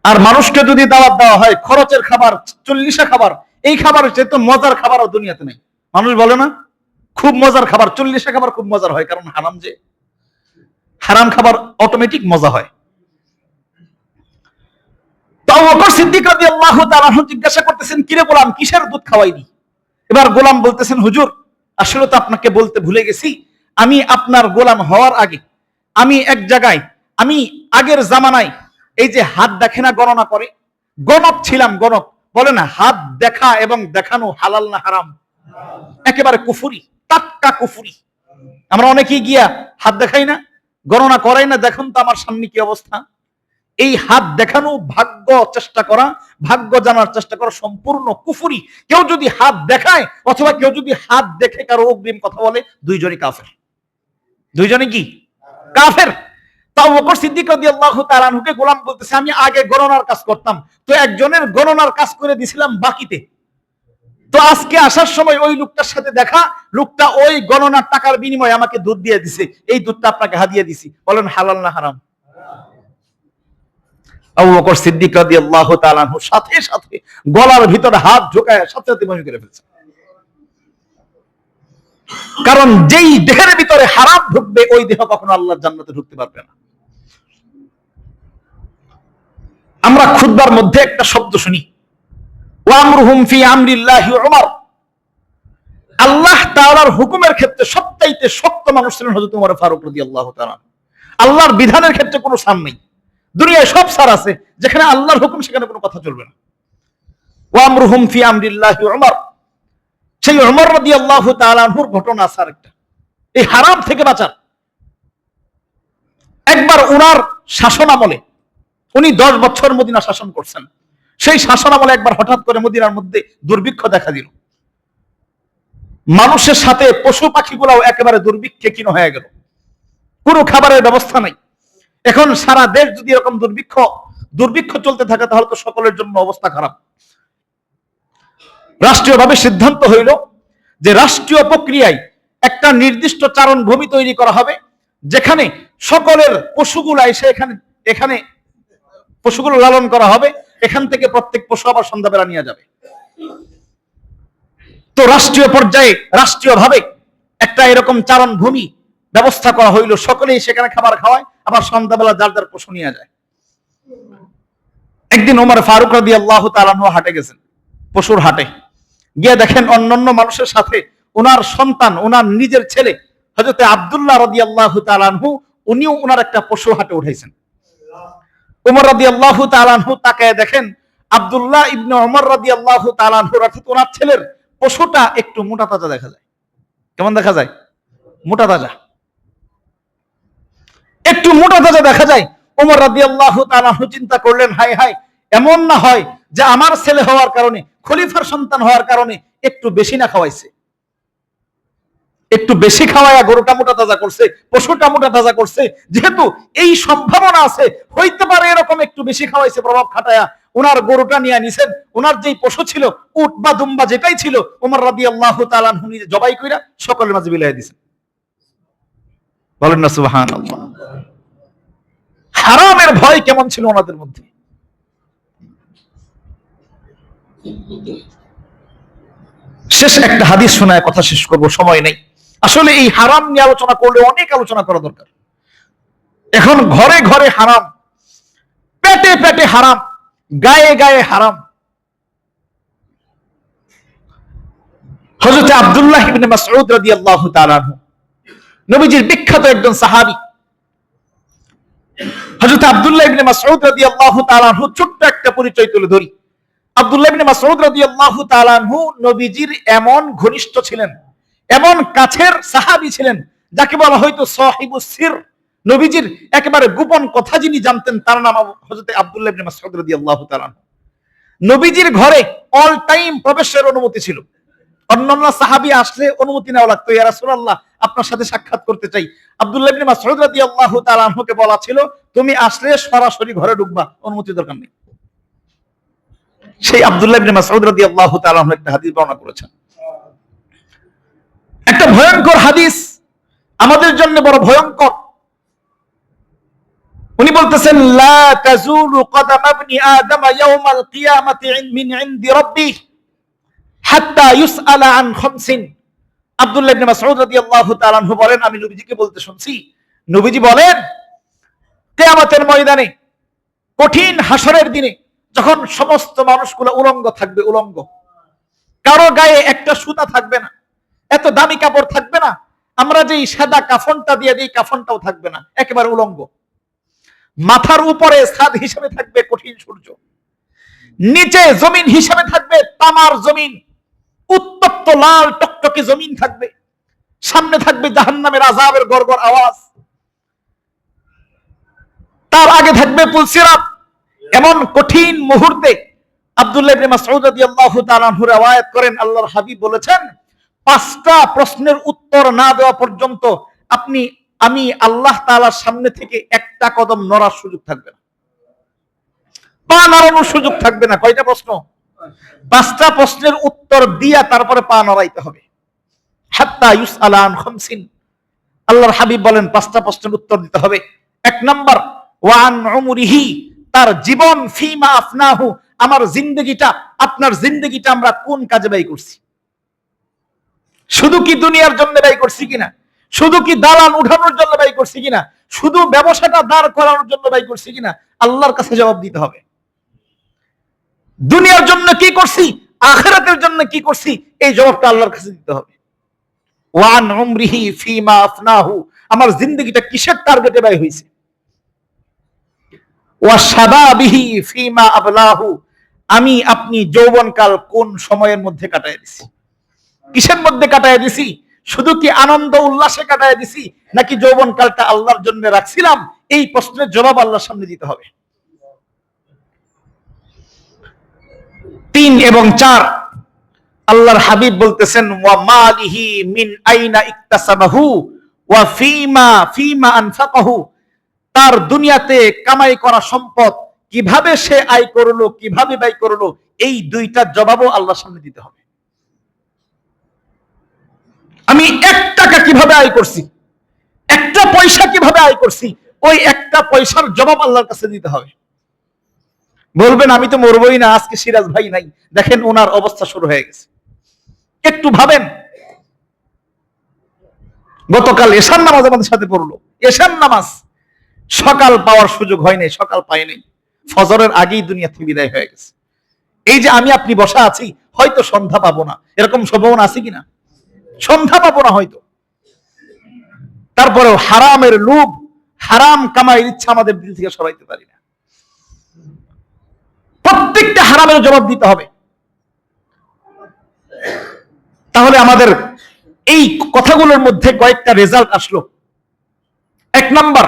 আর মানুষকে যদি দাওয়াত দেওয়া হয় খরচের খাবার, 40 খাবার, এই খাবারের চেয়ে তো মজার খাবার আর দুনিয়াতে নেই। মানুষ বলে না খুব মজার খাবার, 40 খাবার খুব মজার হয়, কারণ হারাম, যে হারাম খাবার অটোমেটিক মজা হয়। তো আবু বকর সিদ্দিক রাদিয়াল্লাহু তাআলা আনহু জিজ্ঞাসা করতেছেন, কিরে গোলাম, কিসের দুধ খাওয়াইলি? এবার গোলাম বলতেছেন, হুজুর আসলে তো আপনাকে বলতে ভুলে গেছি, আমি আপনার গোলাম হওয়ার আগে আমি এক জায়গায়, আমি আগের জামানায় এই যে হাত দেখে না গণনা করে, গণক ছিলাম। গণক বলে না হাত দেখা এবং দেখানো হালাল না হারাম? একেবারে কুফুরি, টাটকা কুফুরি। আমরা অনেকেই গিয়া হাত দেখাই না, গণনা করাই না, দেখুন তো আমার সামনে কি অবস্থা। এই হাত দেখানো, ভাগ্য চেষ্টা করা, ভাগ্য জানার চেষ্টা করা সম্পূর্ণ কুফুরি। কেউ যদি হাত দেখায় অথবা কেউ যদি হাত দেখে কারো অগ্রিম কথা বলে, দুইজনই কাফের। দুইজনই কি? কাফের। তো আবু বকর সিদ্দিক রাদিয়াল্লাহু তাআলা আনহুকে গোলাম বলতেছে, আমি আগে গণনার কাজ করতাম, তো একজনের গণনার কাজ করে দিছিলাম বাকিতে। তো আজকে আসার সময় ওই লোকটার সাথে দেখা, লোকটা ওই গণনার টাকার বিনিময়ে আমাকে দুধ দিয়ে দিছে, এই দুধটা আপনাকে হাদিয়া দিছি, বলেন হালাল না হারাম? আবু বকর সিদ্দিক রাদিয়াল্লাহু তাআলা আনহু সাথে সাথে গলার ভিতরে হাত ঢোকায় সাথে সাথে বমি করে ফেলছে। কারণ যেই দেহের ভিতরে হারাম ঢুকবে, ওই দেহ কখনো আল্লাহর জান্নাতে ঢুকতে পারবে না। আমরা খুতবার মধ্যে একটা শব্দ শুনি, ওয়ামরুহুম ফি আমরিল্লাহি উমর। আল্লাহ তাআলার হুকুমের ক্ষেত্রে সবচাইতে শক্ত মানুষ ছিলেন হযরত ওমর ফারুক রাদিয়াল্লাহু তাআলা। আল্লাহর বিধানের ক্ষেত্রে কোনো ছাড় নেই। দুনিয়ায় সব ছাড় আছে, যেখানে আল্লাহর হুকুম সেখানে কোনো কথা চলবে না। ওয়ামরুহুম ফি আমরিল্লাহি উমর। সেই ওমর রাদিয়াল্লাহু তাআলা আনহুর ঘটনা আছে আরেকটা, এই হারাম থেকে বাঁচার। একবার ওনার শাসন আমলে উনি 10 বছর মদিনা শাসন করছেন। সেই শাসন আমলে একবার হঠাৎ করে মদিনার মধ্যে দুর্ভিক্ষ দেখা দিল। মানুষের সাথে পশু পাখিগুলাও একেবারে দুর্ভিক্ষে ক্ষীণ হয়ে গেল, কোনো খাবারের ব্যবস্থা নাই। এখন সারা দেশ যদি এরকম দুর্ভিক্ষ চলতে থাকে তাহলে তো সকলের জন্য অবস্থা খারাপ। রাষ্ট্রীয়ভাবে সিদ্ধান্ত হইল যে রাষ্ট্রীয় প্রক্রিয়ায় একটা নির্দিষ্ট চারণ ভূমি তৈরি করা হবে, যেখানে সকলের পশুগুলা এসে এখানে পশুগুলো লালন করা হবে। এখান থেকে প্রত্যেক পশু আবার সন্ধ্যাবেলা নিয়ে যাবে। তো রাষ্ট্রীয় পর্যায়ে রাষ্ট্রীয়ভাবে একটা এরকম চারণ ভূমি ব্যবস্থা করা হইল, সকলেই সেখানে খাবার খাওয়ায়, আবার সন্ধ্যাবেলা যার যার পশু নিয়ে যায়। একদিন ওমর ফারুক রাদিয়াল্লাহু তাআলা আনহু হাটে গেছেন, পশুর হাটে গিয়ে দেখেন অন্যান্য মানুষের সাথে ওনার সন্তান, ওনার নিজের ছেলে হযরত আব্দুল্লাহ রাদিয়াল্লাহু তাআলা আনহু, উনিও ওনার একটা পশু হাটে উঠাইছেন। ওমর রাদিয়াল্লাহু তাআলা আনহু তাকায় দেখেন আব্দুল্লাহ ইবনে ওমর রাদিয়াল্লাহু তাআলা আনহু অর্থাৎ ওনার ছেলের পশুটা একটু মোটা তাজা দেখা যায়। কেমন দেখা যায়? মোটা তাজা, একটু মোটা তাজা দেখা যায়। ওমর রাদিয়াল্লাহু তাআলা আনহু চিন্তা করলেন, হায় হায়, এমন না হয় যে আমার ছেলে হওয়ার কারণে, খলিফার সন্তান হওয়ার কারণে একটু বেশি না খাওয়াইছে, একটু বেশি খাওয়ায়া গরুটা মোটা তাজা করছে, পশুটা মোটা তাজা করছে। যেহেতু এই সম্ভাবনা আছে, হইতে পারে এরকম একটু বেশি খাওয়াইছে, প্রভাব খাটায়া ওনার গরুটা নিয়ে নিছেন। ওনার যেই পশু ছিল, উট বা দুম্বা যেটাই ছিল, ওমর রাদিয়াল্লাহু তাআলা আনহু নিজে জবাই কইরা সকলের মাঝে বিলাই দিয়েছেন। বলেন না সুবহানাল্লাহ। হারামের ভয় কেমন ছিল ওনাদের মধ্যে। শেষে একটা হাদিস শোনায় কথা শেষ করব, সময় নেই। আসলে এই হারাম নিয়ে আলোচনা করলে অনেক আলোচনা করা দরকার। এখন ঘরে ঘরে হারাম, পেটে পেটে হারাম, গায়ে গায়ে হারাম। হযরত আব্দুল্লাহ ইবনে মাসউদ রাদিয়াল্লাহু তাআলা আনহু, নবীজির বিখ্যাত একজন সাহাবী। হযরত আব্দুল্লাহ ইবনে মাসউদ রাদিয়াল্লাহু তাআলা আনহু ছোট্ট একটা পরিচয় তুলে ধরি। আব্দুল্লাহ ইবনে মাসউদ রাদিয়াল্লাহু তাআলা আনহু নবীজির এমন ঘনিষ্ঠ ছিলেন, এমন কাছের সাহাবী ছিলেন, যাকে বলা হয়তো সাহিবুস সির। নবীজির একেবারে গোপন কথা যিনি জানতেন তার নাম হযরত আব্দুল্লাহ ইবনে মাসউদ রাদিয়াল্লাহু তাআলা আনহু। নবীজির ঘরে অল টাইম প্রবেশের অনুমতি ছিল। অন্যান্য সাহাবী আসলে অনুমতি নেওয়া লাগতো, ইয়া রাসূলুল্লাহ আপনার সাথে সাক্ষাৎ করতে চাই। আব্দুল্লাহ ইবনে মাসউদ রাদিয়াল্লাহু তাআলা আনহুকে বলা ছিল, তুমি আসলে সরাসরি ঘরে ঢুকবা, অনুমতি দরকার নেই। সেই আব্দুল্লাহ ইবনে মাসউদ রাদিয়াল্লাহু তাআলা আনহু একটা হাদিস বর্ণনা করেছেন, একটা ভয়ঙ্কর হাদিস, আমাদের জন্য বড় ভয়ঙ্কর। উনি বলতেছেন, লা তাজুলু কদাম ইবনি আদম ইয়াউমাল কিয়ামাতি মিন ইনদি রাব্বিহ হাত্তা ইউসআলা আন খামসিন। আব্দুল্লাহ ইবনে মাসউদ রাদিয়াল্লাহু তাআলা আনহু বলেন, আমি নবীজিকে বলতে শুনছি, নবীজি বলেন, কিয়ামতের ময়দানে, কঠিন হাসরের দিনে, যখন সমস্ত মানুষগুলো উলঙ্গ থাকবে, উলঙ্গ, কারো গায়ে একটা সুতা থাকবে না, এত দামি কাপড় থাকবে না, আমরা যেই সাদা কাফনটা দিয়ে দিই কাফনটাও থাকবে না, একেবারে উলঙ্গ। মাথার উপরে ছাদ হিসেবে থাকবে কঠিন সূর্য, নিচে জমিন হিসেবে থাকবে তামার জমিন, উত্তপ্ত লাল টকটকে জমিন থাকবে, সামনে থাকবে জাহান্নামের আযাবের গড়গড় আওয়াজ, তার আগে থাকবে পুলসিরাত। এমন কঠিন মুহূর্তে আব্দুল্লাহ ইবনে মাসউদ রাদিয়াল্লাহু তাআলা আনহু riwayat করেন, আল্লাহর হাবিব বলেছেন, 5টা প্রশ্নের উত্তর না দেওয়া পর্যন্ত আমি আল্লাহ তাআলার সামনে থেকে একটা কদম নড়ার সুযোগ থাকবে না, পা নড়ানোর সুযোগ থাকবে না। কয়টা প্রশ্ন? 5টা প্রশ্নের উত্তর দিয়া তারপরে পা নড়াইতে হবে। হাত্তা ইউসআলা আন খামসিন, আল্লাহর হাবিব বলেন 5টা প্রশ্নের উত্তর দিতে হবে। 1 নাম্বার, ওয়া আন উমরিহি, তার জীবন, ফিমা আফনাহু, আমার জিন্দেগিটা, আপনার জিন্দেগিটা আমরা কোন কাজে ব্যয় করছি? শুধু কি দুনিয়ার জন্য ব্যয় করছি কিনা? শুধু কি দালান উঠানোর জন্য ব্যয় করছি কিনা? শুধু ব্যবসাটা দাঁড় করানোর জন্য ব্যয় করছি কিনা? আল্লাহর কাছে জবাব দিতে হবে। দুনিয়ার জন্য কি করছি, আখিরাতের জন্য কি করছি, এই জবাবটা আল্লাহর কাছে দিতে হবে। ওয়া আন উমরিহি ফিমা আফনাহু, আমার জিন্দেগিটা কিসের টার্গেটে ব্যয় হয়েছে? ওয়া শাবাবিহি ফিমা আবলাহু, আমি আপনি যৌবনকাল কোন সময়ের মধ্যে কাটায় দিছি, কিসের মধ্যে কাটায় দিছি? শুধু কি আনন্দ উল্লাসে কাটায় দিছি, নাকি যৌবনকালটা আল্লাহর জন্য রাখছিলাম? এই প্রশ্নের জবাব আল্লাহর সামনে দিতে হবে। 3 এবং 4 আল্লাহর হাবিব বলতেছেন ওয়া মালিহি মিন আইনা ইকতাসাবাহু ওয়া ফিমা আনফাকাহু, তার দুনিয়াতে কামাই করা সম্পদ কিভাবে সে আয় করলো, কিভাবে ব্যয় করলো, এই দুইটা জবাবও আল্লাহর সামনে দিতে হবে। আমি 1 টাকা কিভাবে আয় করছি, একটা পয়সা কিভাবে আয় করছি, ওই একটা পয়সার জবাব আল্লাহর কাছে দিতে হবে। বলবেন আমি তো মরবই না, আজকে সিরাজ ভাই নাই, দেখেন ওনার অবস্থা শুরু হয়ে গেছে। একটু ভাবেন, গতকাল এশার নামাজ আমাদের সাথে পড়লো, এশার নামাজ সকাল পাওয়ার সুযোগ হয় নাই, সকাল পাই নাই, ফজরের আগেই দুনিয়া থেকে বিদায় হয়ে গেছে। এই যে আমি আপনি বসা আছি, হয়তো সন্ধ্যা পাবো না, এরকম সম্ভাবনা আছে কিনা? সন্ধ্যা পাবো না হয়তো। তারপরেও হারামের লোভ, হারাম কামাইয়ের ইচ্ছা আমাদের দিল থেকে সরাইতে পারি না। প্রত্যেকটা হারামের জবাব দিতে হবে। তাহলে আমাদের এই কথাগুলোর মধ্যে কয়েকটা রেজাল্ট আসলো। 1 নাম্বার,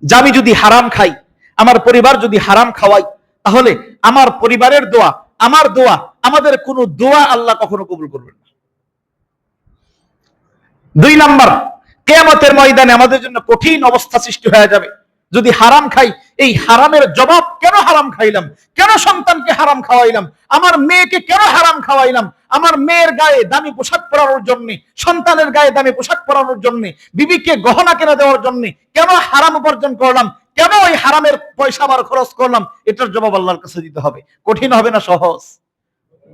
যে আমি যদি হারাম খাই, আমার পরিবার যদি হারাম খাওয়াই, তাহলে আমার পরিবারের দোয়া, আমার দোয়া, আমাদের কোনো দোয়া আল্লাহ কখনো কবুল করবেন না। 2 নাম্বার, কিয়ামতের ময়দানে আমাদের জন্য কঠিন অবস্থা সৃষ্টি হয়ে যাবে যদি হারাম খাই। এই হারামের জবাব, কেন হারাম খাইলাম, কেন সন্তানকে হারাম খাওয়াইলাম, আমার মেয়েকে কেন হারাম খাওয়াইলাম, আমার মেয়ের গায়ে দামি পোশাক পরানোর জন্য, সন্তানের গায়ে দামি পোশাক পরানোর জন্য, বিবিকে গহনা কেনা দেওয়ার জন্য কেন হারাম উপার্জন করলাম, কেন ওই হারামের পয়সা আবার খরচ করলাম, এটার জবাব আল্লাহর কাছে দিতে হবে। কঠিন হবে না সহজ?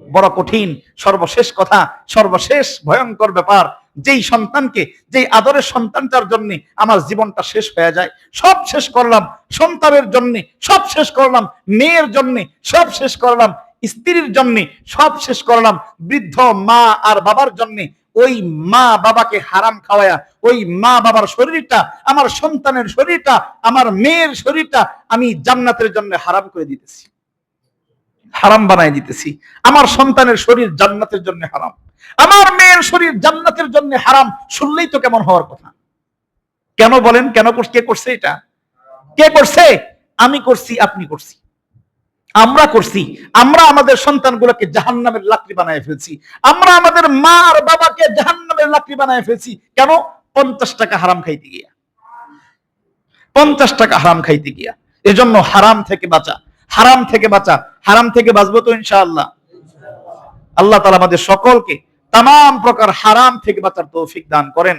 বড় কঠিন। সর্বশেষ কথা, সর্বশেষ ভয়ঙ্কর ব্যাপার, যেই সন্তানকে, যেই আদরের সন্তানটার জন্য আমার জীবনটা শেষ হয়ে যায়, সব শেষ করলাম সন্তানের জন্য, সব শেষ করলাম মেয়ের জন্য, সব শেষ করলাম স্ত্রীর জন্য, সব শেষ করলাম বৃদ্ধ মা আর বাবার জন্য, ওই মা বাবাকে হারাম খাওয়ায়া ওই মা বাবার শরীরটা, আমার সন্তানের শরীরটা, আমার মেয়ের শরীরটা আমি জান্নাতের জন্য হারাম করে দিতেছি, হারাম বানাই দিতেছি। আমার সন্তানের শরীর জান্নাতের জন্য হারাম, আমার মেয়ের শরীর জান্নাতের জন্য হারাম। শুনলেই তো কেমন হওয়ার কথা। কেন বলেন, কেন কে করছে এটা? কে করছে? আমি করছি, আপনি করছি, আমরা করছি। আমরা আমাদের সন্তানগুলোকে জাহান্নামের লাকড়ি বানায় ফেলছি, আমরা আমাদের মা আর বাবাকে জাহান্নামের লাকড়ি বানায় ফেলছি। কেন? 50 টাকা হারাম খাইতে গিয়া, 50 টাকা হারাম খাইতে গিয়া। এজন্য হারাম থেকে বাঁচা, হারাম থেকে বাঁচা, হারাম থেকে বাঁচবো তো ইনশাআল্লাহ। আল্লাহ তাআলা আমাদের সকলকে তামাম প্রকার হারাম থেকে বাঁচার তৌফিক দান করেন।